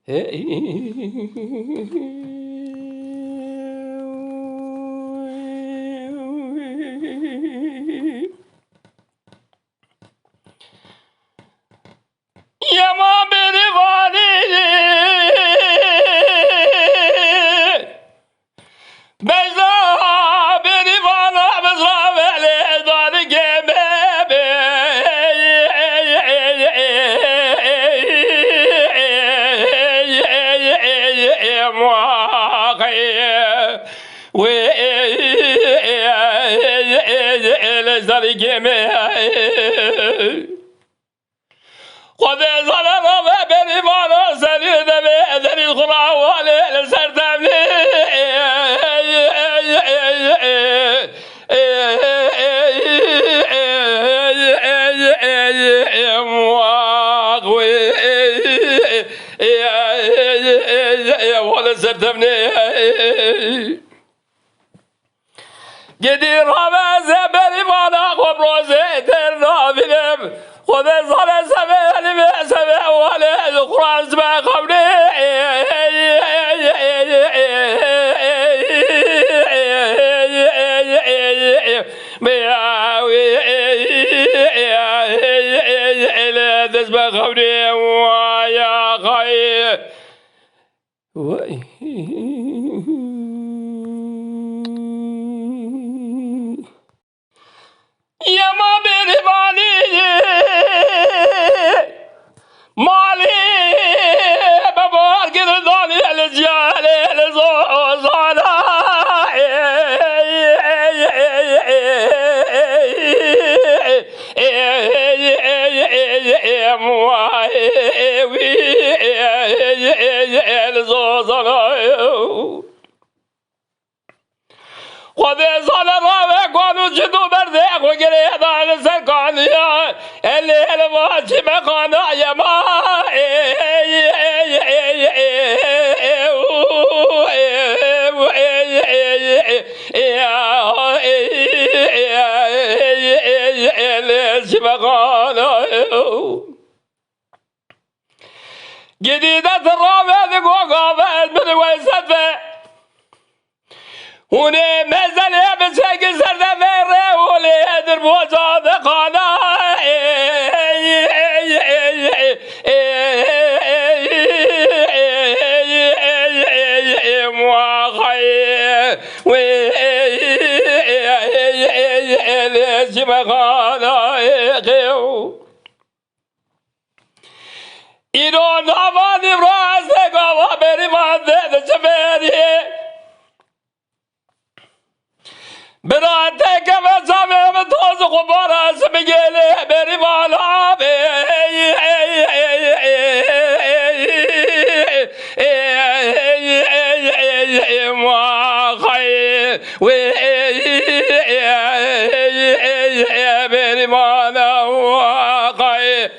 Yaman beni vali Beyza beni vana bezra veli Dari gemebe Dari gemebe خذ زلنا بني مانا سليد بأذن القرى والسردمني والسردمني قدير رمز بني مانا قبروزي ترنافلم خذ صلاة سبع ولا القرآن سبع قبلي سبع قبلي ويا خير يا ما بيني مالي مالي بابا القرداني الجالي الزوزانا خذ صلاة قالوا جدوا بردك وقريت على سكانيا اللي الواجب قانا يا ما جديدة الرابع وقافت من ويسدفه وني مازال يمسك سرد فيري ولي يدرب وجاد قانا مواخي ليش مقانا إيران أفاني براسك وابري مادة شفيري براتك فسامي متوز قبارة سبقيلي بري مالا مواخي بري مالا مواخي